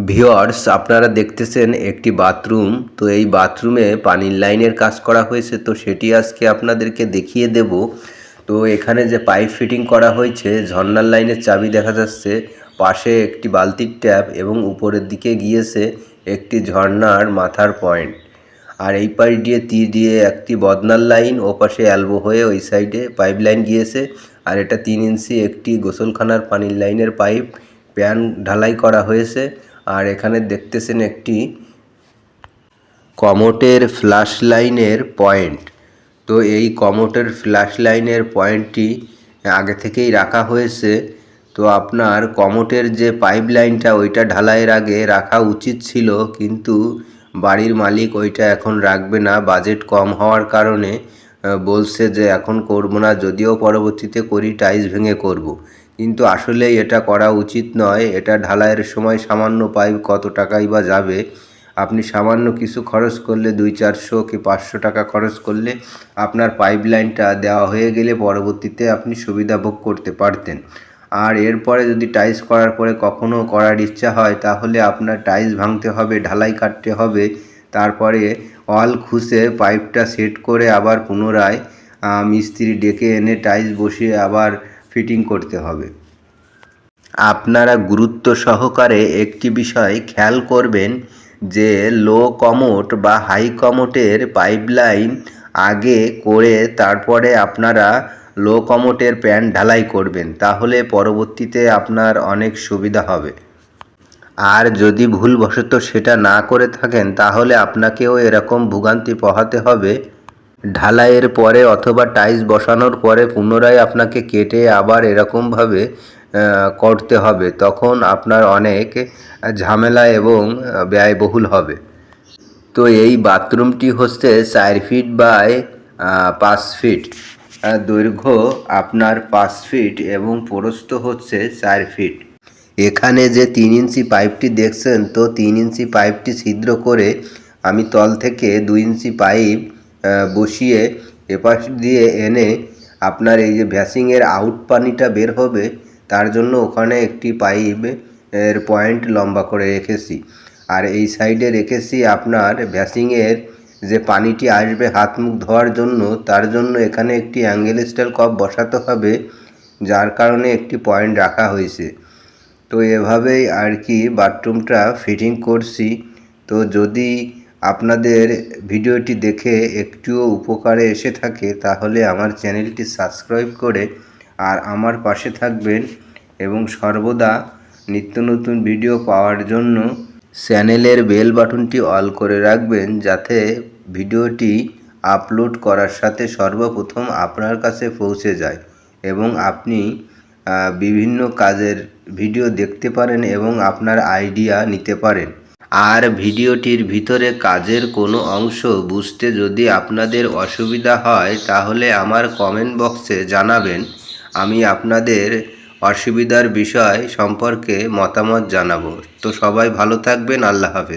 Viewers, আপনারা দেখতেছেন একটি বাথরুম। তো এই বাথরুমে পানির লাইনের কাজ করা হয়েছে, তো সেটি আজকে আপনাদেরকে দেখিয়ে দেব। তো এখানে যে পাইপ ফিটিং করা হয়েছে, ঝর্ণার লাইনের চাবি দেখা যাচ্ছে, পাশে একটি বালতির ট্যাপ এবং উপরের দিকে গিয়েছে একটি ঝর্ণার মাথার পয়েন্ট। আর এই পাশ দিয়ে তীর দিয়ে একটি বদনার লাইন, ও পাশে অ্যালবো হয়ে ওই সাইডে পাইপ লাইন গিয়েছে। আর এটা 3 ইঞ্চি একটি গোসলখানার পানির লাইনের পাইপ প্যান ঢালাই করা হয়েছে। আর এখানে দেখতেছেন একটি কমোটের ফ্ল্যাশ লাইনের পয়েন্ট। তো এই কমোটের ফ্ল্যাশ লাইনের পয়েন্টটি আগে থেকেই রাখা হয়েছে। তো আপনার কমোটের যে পাইপ লাইনটা ওইটা ঢালাইয়ের আগে রাখা উচিত ছিল, কিন্তু বাড়ির মালিক ওইটা এখন রাখবে না, বাজেট কম হওয়ার কারণে বলছে যে এখন করব না, যদিও পরবর্তীতে করি টাইলস ভেঙে করব। কিন্তু আসলে এটা করা উচিত নয়। এটা ঢালাইয়ের সময় সামান্য পাইপ কত টাকাই বা যাবে। আপনি সামান্য কিছু খরচ করলে 200-400 কি 500 টাকা খরচ করলে আপনার পাইপ লাইনটা দেওয়া হয়ে গেলে পরবর্তীতে আপনি সুবিধা ভোগ করতে পারতেন। আর এরপরে যদি টাইলস করার পরে কখনও করার ইচ্ছা হয়, তাহলে আপনার টাইলস ভাঙতে হবে, ঢালাই কাটতে হবে, তারপরে ওয়াল খুঁজে পাইপটা সেট করে আবার পুনরায় মিস্ত্রি ডেকে এনে টাইলস বসিয়ে আবার ফিটিং করতে হবে। আপনারা গুরুত্ব সহকারে একটি বিষয় খেয়াল করবেন যে লো কমোট বা হাই কমোটের পাইপলাইন আগে করে তারপরে আপনারা লো কমোটের প্যান ঢালাই করবেন, তাহলে পরবর্তীতে আপনার অনেক সুবিধা হবে। আর যদি ভুলবশত সেটা না করে থাকেন, তাহলে আপনাকেও এরকম ভোগান্তি পোহাতে হবে। ঢালাইয়ের পরে অথবা টাইলস বসানোর পরে পুনরায় আপনাকে কেটে আবার এরকমভাবে করতে হবে, তখন আপনার অনেক ঝামেলা এবং ব্যয়বহুল হবে। তো এই বাথরুমটি হচ্ছে 4 ফিট বাই 5 ফিট, দৈর্ঘ্য আপনার 5 ফিট এবং প্রস্থ হচ্ছে 4 ফিট। এখানে যে 3 ইঞ্চি পাইপটি দেখছেন, তো 3 ইঞ্চি পাইপটি ছিদ্র করে আমি তল থেকে 2 ইঞ্চি পাইপ বসিয়ে এপাশ দিয়ে এনে আপনার এই যে ভ্যাসিংয়ের আউট পানিটা বের হবে, তার জন্য ওখানে একটি পাইপ এর পয়েন্ট লম্বা করে রেখেছি। আর এই সাইডে রেখেছি আপনার ভ্যাসিংয়ের যে পানিটি আসবে হাত মুখ ধোয়ার জন্য, তার জন্য এখানে একটি অ্যাঙ্গেল স্টাইল কপ বসাতে হবে, যার কারণে একটি পয়েন্ট রাখা হয়েছে। তো এভাবেই আর কি বাথরুমটা ফিটিং করছি। তো যদি আপনাদের ভিডিওটি দেখে একটুও উপকারে এসে থাকে, তাহলে আমার চ্যানেলটি সাবস্ক্রাইব করে আর আমার পাশে থাকবেন এবং সর্বদা নিত্য নতুন ভিডিও পাওয়ার জন্য চ্যানেলের বেল বাটনটি অল করে রাখবেন, যাতে ভিডিওটি আপলোড করার সাথে সর্বপ্রথম আপনার কাছে পৌঁছে যায় এবং আপনি বিভিন্ন কাজের ভিডিও দেখতে পারেন এবং আপনার আইডিয়া নিতে পারেন। আর ভিডিওটির ভিতরে কাজের কোনো অংশ বুঝতে যদি আপনাদের অসুবিধা হয়, তাহলে আমার কমেন্ট বক্সে জানাবেন, আমি আপনাদের অসুবিধার বিষয় সম্পর্কে মতামত জানাবো। তো সবাই ভালো থাকবেন, আল্লাহ হাফেজ।